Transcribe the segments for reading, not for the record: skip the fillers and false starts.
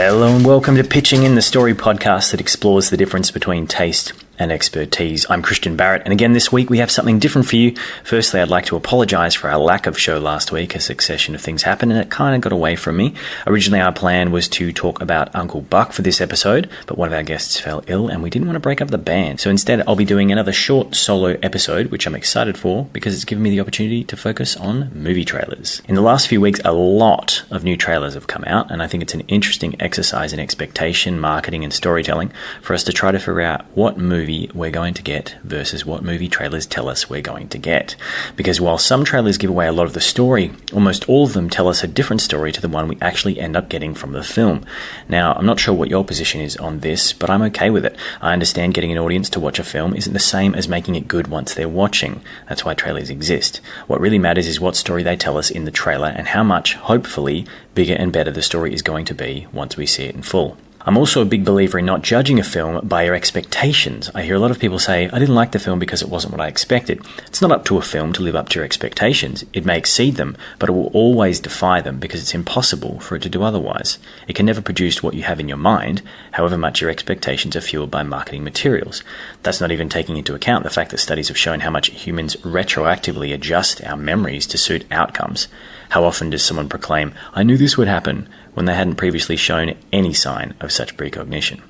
Hello and welcome to Pitching In, the story podcast that explores the difference between taste and expertise. I'm Christian Barrett, and again this week we have something different for you. Firstly, I'd like to apologise for our lack of show last week. A succession of things happened and it kind of got away from me. Originally our plan was to talk about Uncle Buck for this episode, but one of our guests fell ill and we didn't want to break up the band. So instead I'll be doing another short solo episode, which I'm excited for because it's given me the opportunity to focus on movie trailers. In the last few weeks, a lot of new trailers have come out, and I think it's an interesting exercise in expectation, marketing and storytelling for us to try to figure out what movie we're going to get versus what movie trailers tell us we're going to get. Because while some trailers give away a lot of the story, almost all of them tell us a different story to the one we actually end up getting from the film. Now, I'm not sure what your position is on this, but I'm okay with it. I understand getting an audience to watch a film isn't the same as making it good once they're watching. That's why trailers exist. What really matters is what story they tell us in the trailer and how much, hopefully, bigger and better the story is going to be once we see it in full. I'm also a big believer in not judging a film by your expectations. I hear a lot of people say, I didn't like the film because it wasn't what I expected. It's not up to a film to live up to your expectations. It may exceed them, but it will always defy them because it's impossible for it to do otherwise. It can never produce what you have in your mind, however much your expectations are fueled by marketing materials. That's not even taking into account the fact that studies have shown how much humans retroactively adjust our memories to suit outcomes. How often does someone proclaim, I knew this would happen, when they hadn't previously shown any sign of such precognition?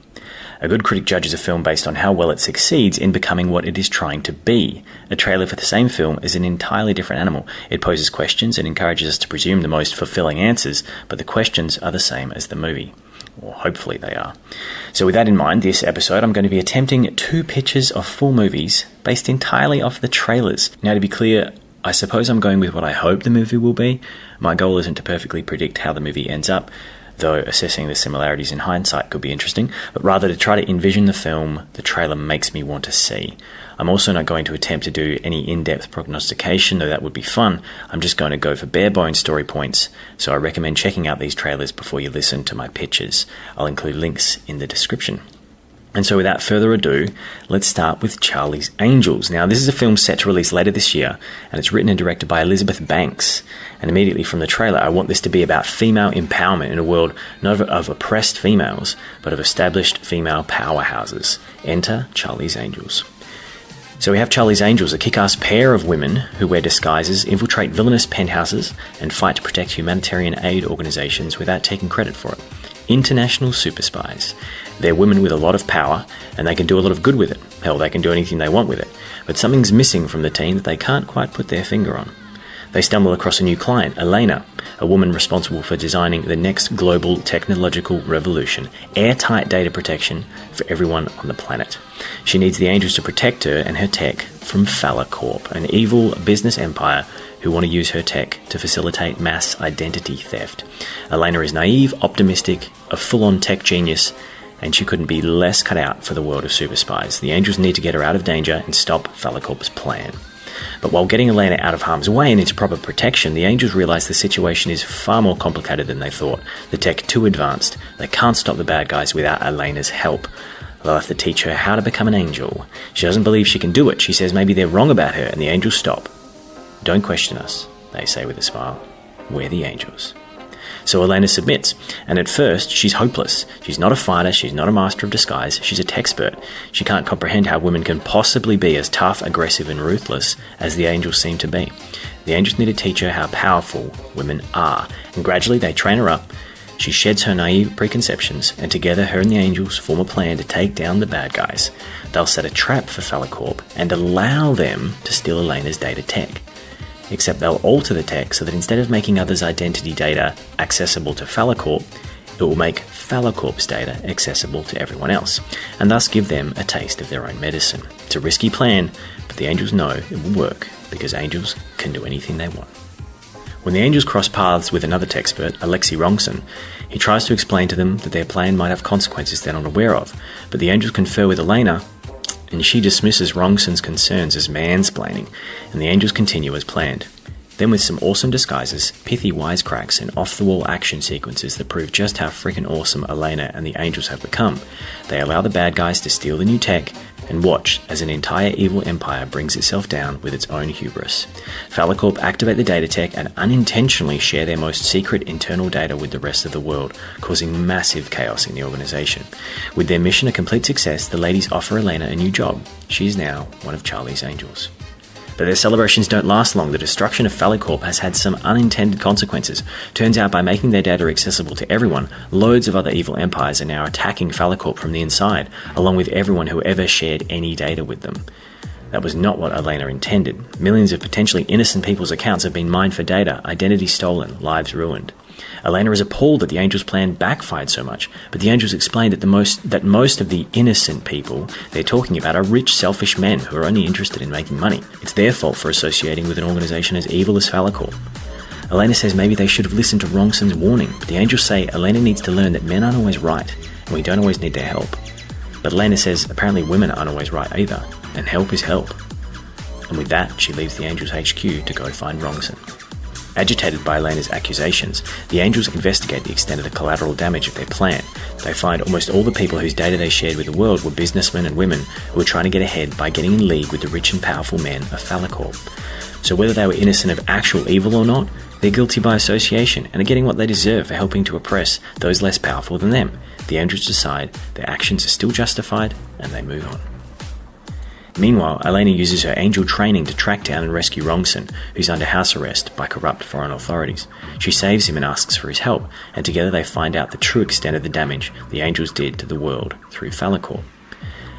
A good critic judges a film based on how well it succeeds in becoming what it is trying to be. A trailer for the same film is an entirely different animal. It poses questions and encourages us to presume the most fulfilling answers, but the questions are the same as the movie. Or hopefully they are. So with that in mind, this episode I'm going to be attempting 2 pitches of full movies based entirely off the trailers. Now, to be clear, I suppose I'm going with what I hope the movie will be. My goal isn't to perfectly predict how the movie ends up, though assessing the similarities in hindsight could be interesting, but rather to try to envision the film the trailer makes me want to see. I'm also not going to attempt to do any in-depth prognostication, though that would be fun. I'm just going to go for bare-bones story points, so I recommend checking out these trailers before you listen to my pitches. I'll include links in the description. And so without further ado, let's start with Charlie's Angels. Now, this is a film set to release later this year, and it's written and directed by Elizabeth Banks. And immediately from the trailer, I want this to be about female empowerment in a world not of oppressed females, but of established female powerhouses. Enter Charlie's Angels. So we have Charlie's Angels, a kick-ass pair of women who wear disguises, infiltrate villainous penthouses, and fight to protect humanitarian aid organizations without taking credit for it. International super spies. They're women with a lot of power, and they can do a lot of good with it. Hell, they can do anything they want with it. But something's missing from the team that they can't quite put their finger on. They stumble across a new client, Elena, a woman responsible for designing the next global technological revolution, airtight data protection for everyone on the planet. She needs the Angels to protect her and her tech from Corp, an evil business empire who want to use her tech to facilitate mass identity theft. Elena is naive, optimistic, a full-on tech genius, and she couldn't be less cut out for the world of super spies. The Angels need to get her out of danger and stop Corp's plan. But while getting Elena out of harm's way and into proper protection, the Angels realise the situation is far more complicated than they thought. The tech too advanced. They can't stop the bad guys without Elena's help. They'll have to teach her how to become an angel. She doesn't believe she can do it. She says maybe they're wrong about her, and the Angels stop. Don't question us, they say with a smile. We're the Angels. So Elena submits, and at first she's hopeless. She's not a fighter, she's not a master of disguise, she's a techspert. She can't comprehend how women can possibly be as tough, aggressive and ruthless as the Angels seem to be. The Angels need to teach her how powerful women are, and gradually they train her up. She sheds her naive preconceptions, and together her and the Angels form a plan to take down the bad guys. They'll set a trap for Corp and allow them to steal Elena's data tech. Except they'll alter the tech so that instead of making others' identity data accessible to Corp, it will make Corp's data accessible to everyone else, and thus give them a taste of their own medicine. It's a risky plan, but the Angels know it will work, because Angels can do anything they want. When the Angels cross paths with another techspert, Alexei Rongson, he tries to explain to them that their plan might have consequences they're not aware of, but the Angels confer with Elena, and she dismisses Rongson's concerns as mansplaining, and the Angels continue as planned. Then with some awesome disguises, pithy wisecracks, and off-the-wall action sequences that prove just how freaking awesome Elena and the Angels have become, they allow the bad guys to steal the new tech, and watch as an entire evil empire brings itself down with its own hubris. Phallicorp activate the data tech and unintentionally share their most secret internal data with the rest of the world, causing massive chaos in the organization. With their mission a complete success, the ladies offer Elena a new job. She is now one of Charlie's angels. But their celebrations don't last long. The destruction of Phallicorp has had some unintended consequences. Turns out by making their data accessible to everyone, loads of other evil empires are now attacking Phallicorp from the inside, along with everyone who ever shared any data with them. That was not what Elena intended. Millions of potentially innocent people's accounts have been mined for data, identity stolen, lives ruined. Elena is appalled that the Angels' plan backfired so much, but the Angels explain that most of the innocent people they're talking about are rich, selfish men who are only interested in making money. It's their fault for associating with an organization as evil as Phallicorp. Elena says maybe they should have listened to Rongson's warning, but the Angels say Elena needs to learn that men aren't always right, and we don't always need their help. But Elena says apparently women aren't always right either, and help is help. And with that, she leaves the Angels HQ to go find Rongson. Agitated by Elena's accusations, the Angels investigate the extent of the collateral damage of their plan. They find almost all the people whose data they shared with the world were businessmen and women who were trying to get ahead by getting in league with the rich and powerful men of Phallicorp. So whether they were innocent of actual evil or not, they're guilty by association and are getting what they deserve for helping to oppress those less powerful than them. The Angels decide their actions are still justified and they move on. Meanwhile, Elena uses her angel training to track down and rescue Rongson, who's under house arrest by corrupt foreign authorities. She saves him and asks for his help, and together they find out the true extent of the damage the Angels did to the world through Phallicorp.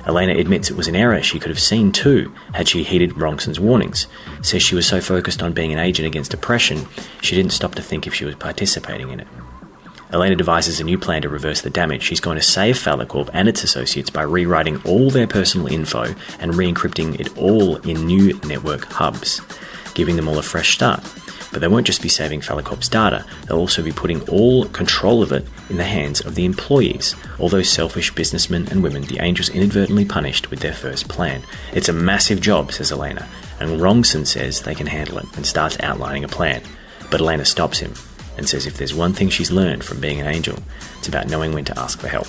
Elena admits it was an error she could have seen too, had she heeded Rongson's warnings. Says she was so focused on being an agent against oppression, she didn't stop to think if she was participating in it. Elena devises a new plan to reverse the damage. She's going to save Phallicorp and its associates by rewriting all their personal info and re-encrypting it all in new network hubs, giving them all a fresh start. But they won't just be saving Phallicorp's data, they'll also be putting all control of it in the hands of the employees, all those selfish businessmen and women the Angels inadvertently punished with their first plan. It's a massive job, says Elena, and Rongson says they can handle it and starts outlining a plan. But Elena stops him and says if there's one thing she's learned from being an angel, it's about knowing when to ask for help.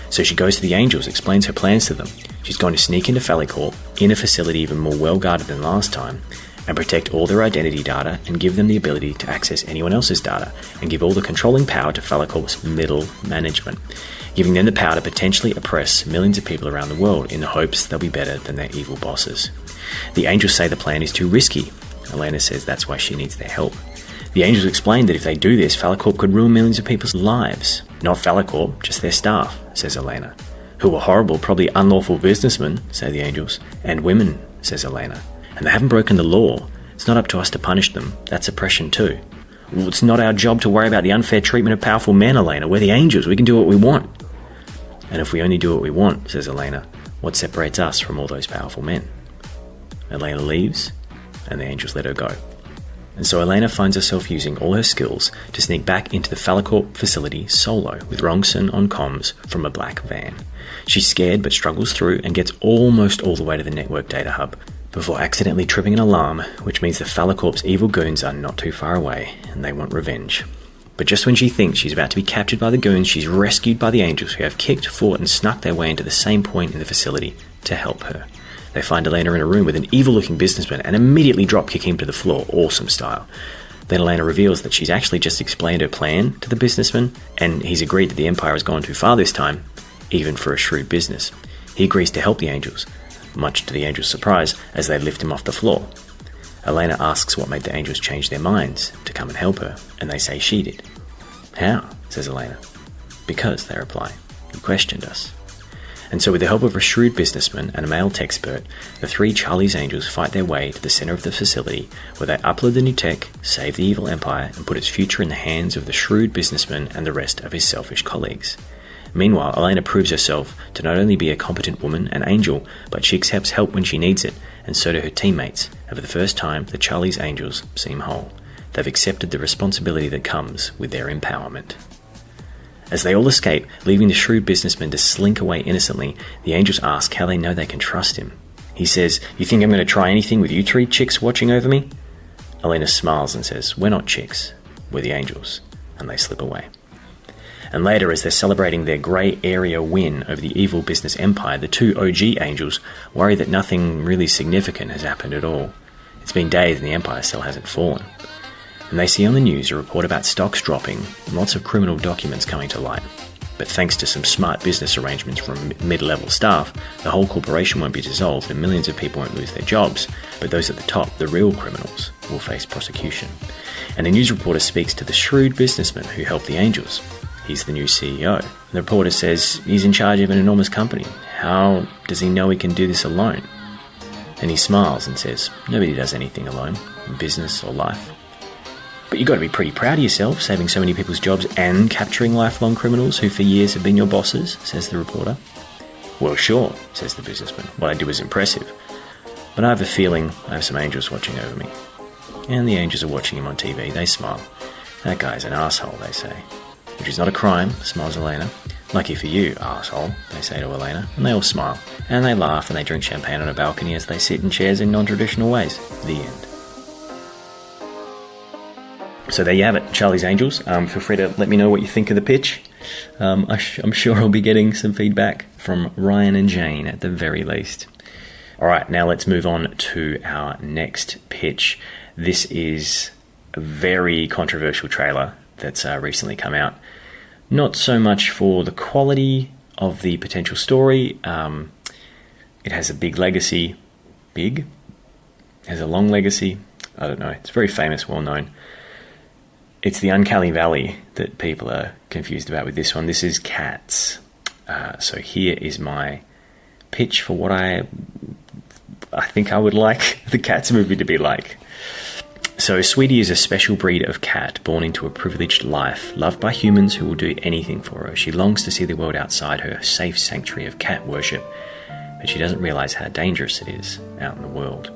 So she goes to the Angels, explains her plans to them. She's going to sneak into Phallicorp, in a facility even more well-guarded than last time, and protect all their identity data and give them the ability to access anyone else's data, and give all the controlling power to Phallicorp's middle management, giving them the power to potentially oppress millions of people around the world in the hopes they'll be better than their evil bosses. The Angels say the plan is too risky. Elena says that's why she needs their help. The Angels explain that if they do this, Phallicorp could ruin millions of people's lives. Not Phallicorp, just their staff, says Elena. Who are horrible, probably unlawful businessmen, say the Angels. And women, says Elena. And they haven't broken the law. It's not up to us to punish them. That's oppression too. Well, it's not our job to worry about the unfair treatment of powerful men, Elena. We're the Angels. We can do what we want. And if we only do what we want, says Elena, what separates us from all those powerful men? Elena leaves, and the Angels let her go. And so Elena finds herself using all her skills to sneak back into the Phallicorp facility solo with Rongson on comms from a black van. She's scared but struggles through and gets almost all the way to the network data hub before accidentally tripping an alarm, which means the Phallicorp's evil goons are not too far away and they want revenge. But just when she thinks she's about to be captured by the goons, she's rescued by the Angels who have kicked, fought and snuck their way into the same point in the facility to help her. They find Elena in a room with an evil-looking businessman and immediately drop-kick him to the floor, awesome style. Then Elena reveals that she's actually just explained her plan to the businessman, and he's agreed that the Empire has gone too far this time, even for a shrewd business. He agrees to help the Angels, much to the Angels' surprise, as they lift him off the floor. Elena asks what made the Angels change their minds to come and help her, and they say she did. How? Says Elena. Because, they reply, you questioned us. And so with the help of a shrewd businessman and a male techspert, the three Charlie's Angels fight their way to the center of the facility where they upload the new tech, save the evil empire, and put its future in the hands of the shrewd businessman and the rest of his selfish colleagues. Meanwhile, Elena proves herself to not only be a competent woman and angel, but she accepts help when she needs it, and so do her teammates, and for the first time, the Charlie's Angels seem whole. They've accepted the responsibility that comes with their empowerment. As they all escape, leaving the shrewd businessman to slink away innocently, the Angels ask how they know they can trust him. He says, you think I'm going to try anything with you three chicks watching over me? Elena smiles and says, we're not chicks, we're the Angels, and they slip away. And later, as they're celebrating their grey area win over the evil business empire, the two OG angels worry that nothing really significant has happened at all. It's been days and the empire still hasn't fallen. And they see on the news a report about stocks dropping and lots of criminal documents coming to light. But thanks to some smart business arrangements from mid-level staff, the whole corporation won't be dissolved and millions of people won't lose their jobs. But those at the top, the real criminals, will face prosecution. And a news reporter speaks to the shrewd businessman who helped the angels. He's the new CEO. The reporter says he's in charge of an enormous company. How does he know he can do this alone? And he smiles and says, nobody does anything alone, in business or life. But you've got to be pretty proud of yourself, saving so many people's jobs and capturing lifelong criminals who for years have been your bosses, says the reporter. Well, sure, says the businessman. What I did was impressive. But I have a feeling I have some angels watching over me. And the angels are watching him on TV. They smile. That guy's an asshole, they say. Which is not a crime, smiles Elena. Lucky for you, arsehole, they say to Elena. And they all smile. And they laugh and they drink champagne on a balcony as they sit in chairs in non-traditional ways. The end. So there you have it, Charlie's Angels. Feel free to let me know what you think of the pitch. I'm sure I'll be getting some feedback from Ryan and Jane at the very least. All right, now let's move on to our next pitch. This is a very controversial trailer that's recently come out. Not so much for the quality of the potential story. It has a big legacy. Big? It has a long legacy. I don't know. It's very famous, well known. It's the Uncanny Valley that people are confused about with this one. This is Cats. So here is my pitch for what I think I would like the Cats movie to be like. So Sweetie is a special breed of cat born into a privileged life, loved by humans who will do anything for her. She longs to see the world outside her safe sanctuary of cat worship, but she doesn't realise how dangerous it is out in the world.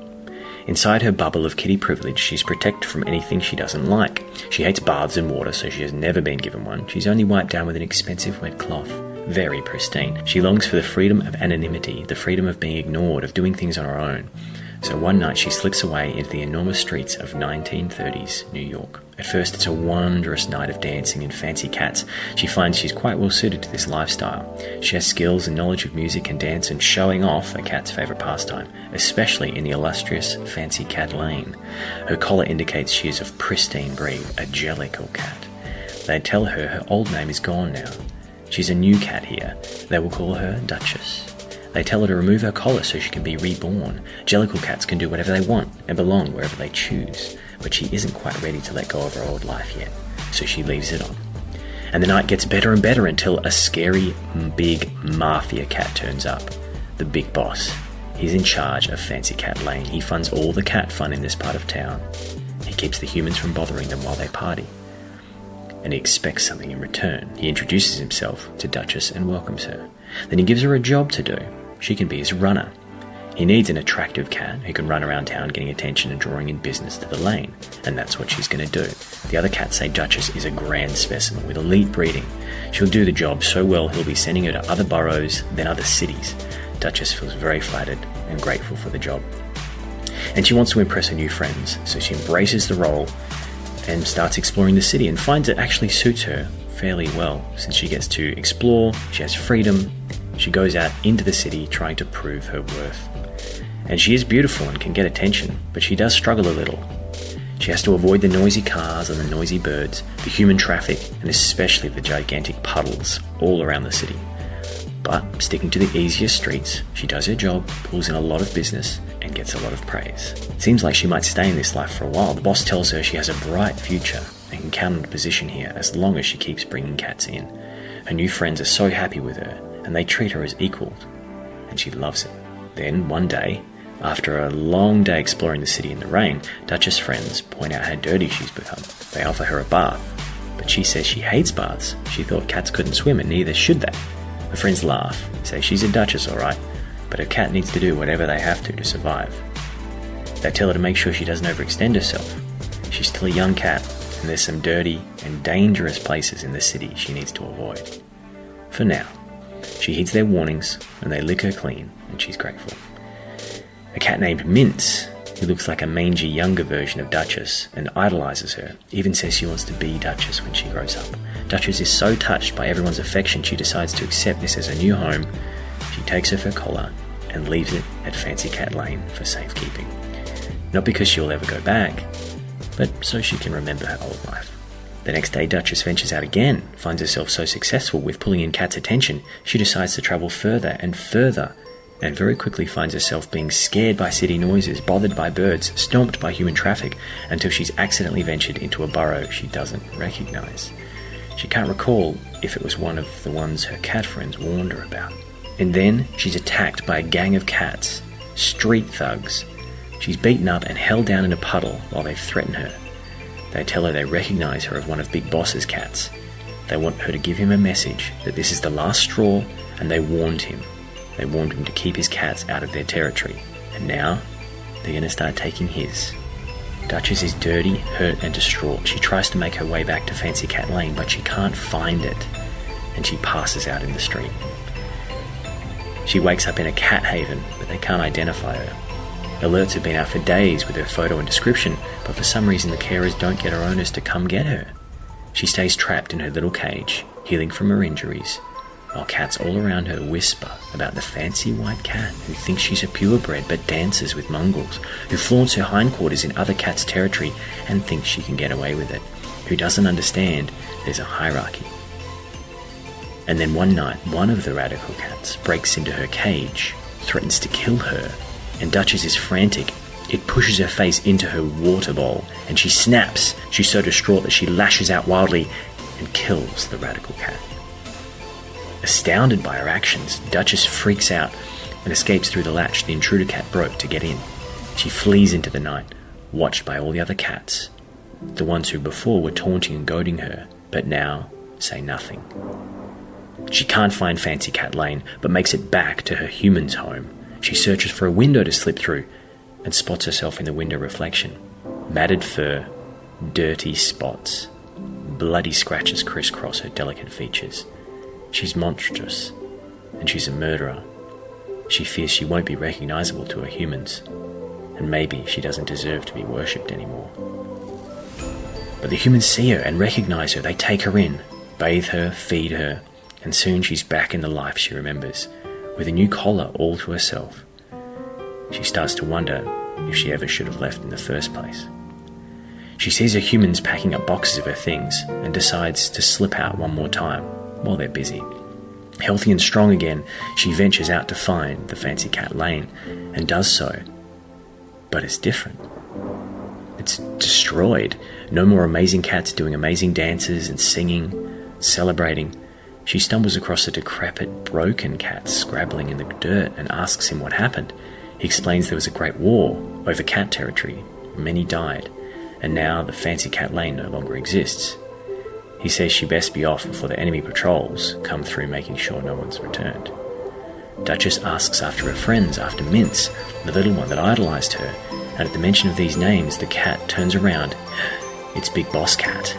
Inside her bubble of kitty privilege, she's protected from anything she doesn't like. She hates baths and water, so she has never been given one. She's only wiped down with an expensive wet cloth. Very pristine. She longs for the freedom of anonymity, the freedom of being ignored, of doing things on her own. So one night she slips away into the enormous streets of 1930s New York. At first it's a wondrous night of dancing and fancy cats. She finds she's quite well suited to this lifestyle. She has skills and knowledge of music and dance, and showing off a cat's favourite pastime, especially in the illustrious fancy cat lane. Her collar indicates she is of pristine breed, a jellicle cat. They tell her old name is gone now. She's a new cat here. They will call her Duchess. They tell her to remove her collar so she can be reborn. Jellicle cats can do whatever they want and belong wherever they choose, but she isn't quite ready to let go of her old life yet, so she leaves it on. And the night gets better and better until a scary, big mafia cat turns up. The big boss. He's in charge of Fancy Cat Lane. He funds all the cat fun in this part of town. He keeps the humans from bothering them while they party. And he expects something in return. He introduces himself to Duchess and welcomes her. Then he gives her a job to do. She can be his runner. He needs an attractive cat who can run around town getting attention and drawing in business to the lane, and that's what she's going to do. The other cats say Duchess is a grand specimen with elite breeding. She'll do the job so well he'll be sending her to other boroughs, then other cities. Duchess feels very flattered and grateful for the job. And she wants to impress her new friends, so she embraces the role and starts exploring the city and finds it actually suits her fairly well, since she gets to explore, she has freedom, she goes out into the city trying to prove her worth. And she is beautiful and can get attention, but she does struggle a little. She has to avoid the noisy cars and the noisy birds, the human traffic, and especially the gigantic puddles all around the city. But sticking to the easiest streets, she does her job, pulls in a lot of business, and gets a lot of praise. It seems like she might stay in this life for a while. The boss tells her she has a bright future and can count on a position here as long as she keeps bringing cats in. Her new friends are so happy with her, and they treat her as equal, and she loves it. Then, one day, after a long day exploring the city in the rain, Duchess' friends point out how dirty she's become. They offer her a bath, but she says she hates baths. She thought cats couldn't swim, and neither should they. Her friends laugh, say she's a duchess, alright, but her cat needs to do whatever they have to survive. They tell her to make sure she doesn't overextend herself. She's still a young cat, and there's some dirty and dangerous places in the city she needs to avoid. For now, she heeds their warnings, and they lick her clean, and she's grateful. A cat named Mince He looks like a mangy younger version of Duchess and idolises her, even says she wants to be Duchess when she grows up. Duchess is so touched by everyone's affection she decides to accept this as a new home. She takes off her collar and leaves it at Fancy Cat Lane for safekeeping. Not because she'll ever go back, but so she can remember her old life. The next day, Duchess ventures out again, finds herself so successful with pulling in Cat's attention, she decides to travel further and further, and very quickly finds herself being scared by city noises, bothered by birds, stomped by human traffic, until she's accidentally ventured into a burrow she doesn't recognise. She can't recall if it was one of the ones her cat friends warned her about. And then she's attacked by a gang of cats, street thugs. She's beaten up and held down in a puddle while they threaten her. They tell her they recognise her as one of Big Boss's cats. They want her to give him a message that this is the last straw, and they warned him. They warned him to keep his cats out of their territory. And now, they're going to start taking his. Duchess is dirty, hurt and distraught. She tries to make her way back to Fancy Cat Lane, but she can't find it. And she passes out in the street. She wakes up in a cat haven, but they can't identify her. Alerts have been out for days with her photo and description, but for some reason the carers don't get her owners to come get her. She stays trapped in her little cage, healing from her injuries, while cats all around her whisper about the fancy white cat who thinks she's a purebred but dances with mongrels, who flaunts her hindquarters in other cats' territory and thinks she can get away with it, who doesn't understand there's a hierarchy. And then one night, one of the radical cats breaks into her cage, threatens to kill her, and Duchess is frantic. It pushes her face into her water bowl, and she snaps. She's so distraught that she lashes out wildly and kills the radical cat. Astounded by her actions, Duchess freaks out and escapes through the latch the intruder cat broke to get in. She flees into the night, watched by all the other cats, the ones who before were taunting and goading her, but now say nothing. She can't find Fancy Cat Lane, but makes it back to her human's home. She searches for a window to slip through and spots herself in the window reflection. Matted fur, dirty spots, bloody scratches crisscross her delicate features. She's monstrous, and she's a murderer. She fears she won't be recognisable to her humans, and maybe she doesn't deserve to be worshipped anymore. But the humans see her and recognise her. They take her in, bathe her, feed her, and soon she's back in the life she remembers, with a new collar all to herself. She starts to wonder if she ever should have left in the first place. She sees her humans packing up boxes of her things and decides to slip out one more time while they're busy. Healthy and strong again, she ventures out to find the Fancy Cat Lane and does so. But it's different. It's destroyed. No more amazing cats doing amazing dances and singing, celebrating. She stumbles across a decrepit, broken cat scrabbling in the dirt and asks him what happened. He explains there was a great war over cat territory. Many died, and now the Fancy Cat Lane no longer exists. He says she best be off before the enemy patrols come through, making sure no one's returned. Duchess asks after her friends, after Mince, the little one that idolised her, and at the mention of these names, the cat turns around. It's Big Boss Cat,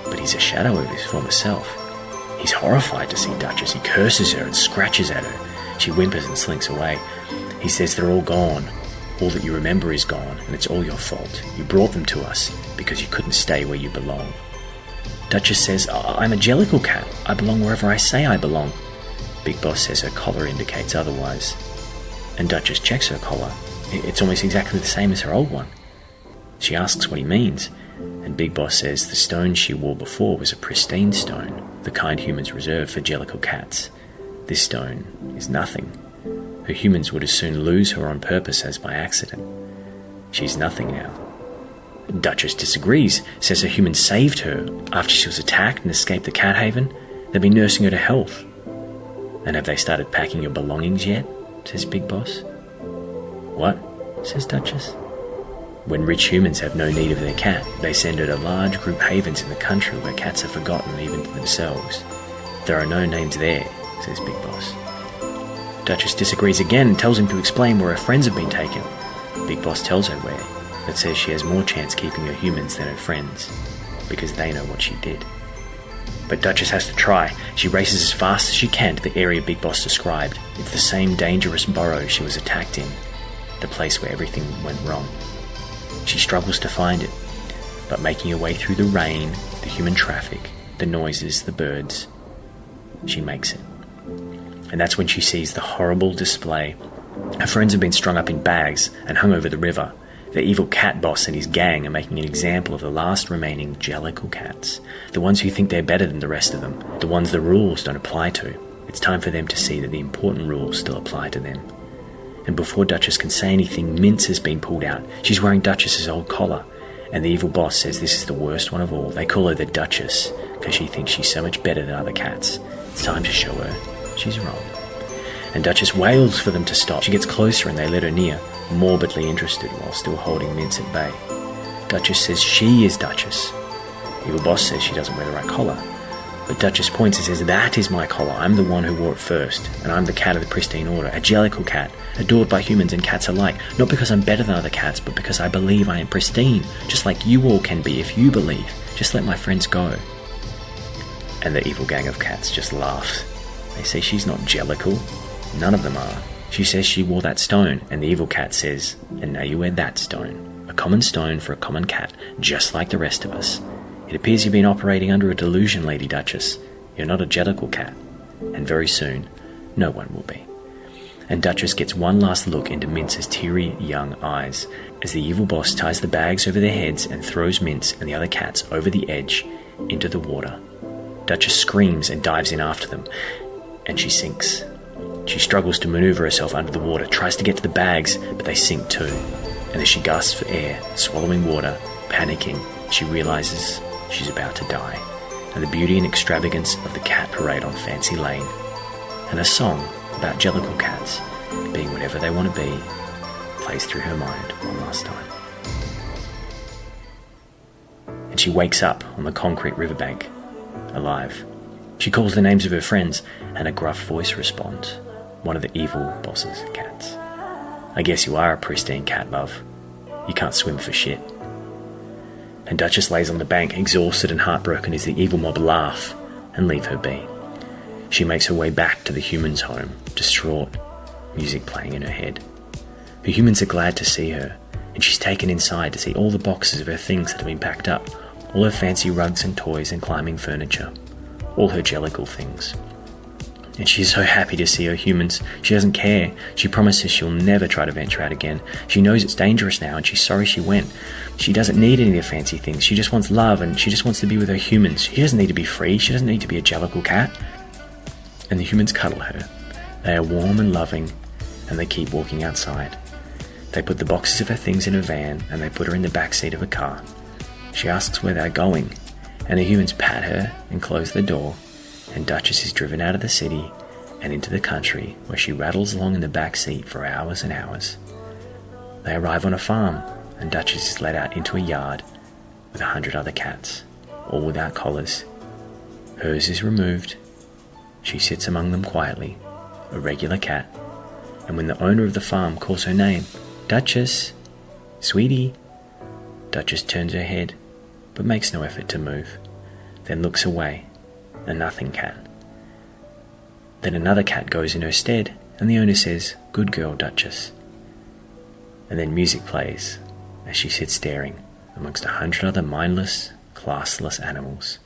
but he's a shadow of his former self. He's horrified to see Duchess. He curses her and scratches at her. She whimpers and slinks away. He says they're all gone. All that you remember is gone, and it's all your fault. You brought them to us because you couldn't stay where you belong. Duchess says, I'm a jellicle cat. I belong wherever I say I belong. Big Boss says her collar indicates otherwise. And Duchess checks her collar. It's almost exactly the same as her old one. She asks what he means, and Big Boss says the stone she wore before was a pristine stone, the kind humans reserve for jellicle cats. This stone is nothing. Her humans would as soon lose her on purpose as by accident. She's nothing now. Duchess disagrees, says her humans saved her after she was attacked and escaped the cat haven. They've been nursing her to health. And have they started packing your belongings yet? Says Big Boss. What? Says Duchess. When rich humans have no need of their cat, they send her to large group havens in the country where cats are forgotten even to themselves. There are no names there, says Big Boss. Duchess disagrees again and tells him to explain where her friends have been taken. Big Boss tells her where, but says she has more chance keeping her humans than her friends, because they know what she did. But Duchess has to try. She races as fast as she can to the area Big Boss described. It's the same dangerous burrow she was attacked in. the place where everything went wrong. She struggles to find it, but making her way through the rain, the human traffic, the noises, the birds, she makes it. And that's when she sees the horrible display. Her friends have been strung up in bags and hung over the river. The evil cat boss and his gang are making an example of the last remaining angelical cats, the ones who think they're better than the rest of them, the ones the rules don't apply to. It's time for them to see that the important rules still apply to them. And before Duchess can say anything, Mince has been pulled out. She's wearing Duchess's old collar, and the evil boss says this is the worst one of all. They call her the Duchess because she thinks she's so much better than other cats. It's time to show her she's wrong. And Duchess wails for them to stop. She gets closer and they let her near, morbidly interested while still holding Mince at bay. Duchess says she is Duchess. Evil boss says she doesn't wear the right collar. But Duchess points and says, that is my collar. I'm the one who wore it first, and I'm the cat of the pristine order, angelical cat, adored by humans and cats alike, not because I'm better than other cats, but because I believe I am pristine, just like you all can be if you believe. Just let my friends go. And the evil gang of cats just laughs. They say she's not jellical. None of them are. She says she wore that stone, and the evil cat says, and now you wear that stone. A common stone for a common cat, just like the rest of us. It appears you've been operating under a delusion, Lady Duchess. You're not a jellical cat, and very soon, no one will be. And Duchess gets one last look into Mince's teary young eyes as the evil boss ties the bags over their heads and throws Mince and the other cats over the edge into the water. Duchess screams and dives in after them, and she sinks. She struggles to maneuver herself under the water, tries to get to the bags, but they sink too. And as she gasps for air, swallowing water, panicking, she realizes she's about to die. And the beauty and extravagance of the cat parade on Fancy Lane, and a song about jellical cats being whatever they want to be, plays through her mind one last time. And she wakes up on the concrete riverbank, alive. She calls the names of her friends, and a gruff voice responds. One of the evil boss's cats. I guess you are a pristine cat, love. You can't swim for shit. And Duchess lays on the bank, exhausted and heartbroken as the evil mob laugh and leave her be. She makes her way back to the humans' home, distraught, music playing in her head. The humans are glad to see her, and she's taken inside to see all the boxes of her things that have been packed up, all her fancy rugs and toys and climbing furniture, all her jellical things. And she's so happy to see her humans. She doesn't care. She promises she'll never try to venture out again. She knows it's dangerous now, and she's sorry she went. She doesn't need any of the fancy things. She just wants love, and she just wants to be with her humans. She doesn't need to be free. She doesn't need to be a jellical cat. And the humans cuddle her. They are warm and loving, and they keep walking outside. They put the boxes of her things in a van, and they put her in the back seat of a car. She asks where they're going, and the humans pat her and close the door, and Duchess is driven out of the city and into the country, where she rattles along in the back seat for hours and hours. They arrive on a farm, and Duchess is led out into a yard with 100 other cats, all without collars. Hers is removed. She sits among them quietly, a regular cat, and when the owner of the farm calls her name, Duchess, sweetie, Duchess turns her head, but makes no effort to move, then looks away. A nothing cat. Then another cat goes in her stead, and the owner says, "Good girl, Duchess." And then music plays as she sits staring amongst 100 other mindless, classless animals.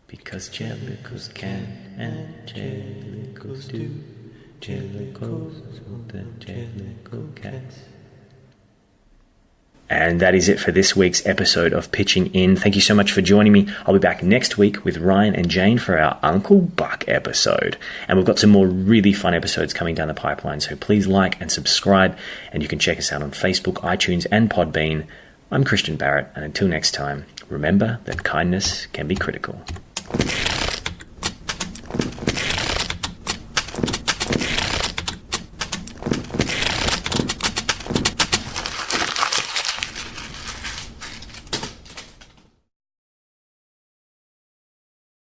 Because jellicles can and jellicles do, jellicles are the jellicle cats. And that is it for this week's episode of Pitching In. Thank you so much for joining me. I'll be back next week with Ryan and Jane for our Uncle Buck episode. And we've got some more really fun episodes coming down the pipeline, so please like and subscribe. And you can check us out on Facebook, iTunes, and Podbean. I'm Christian Barrett, and until next time, remember that kindness can be critical.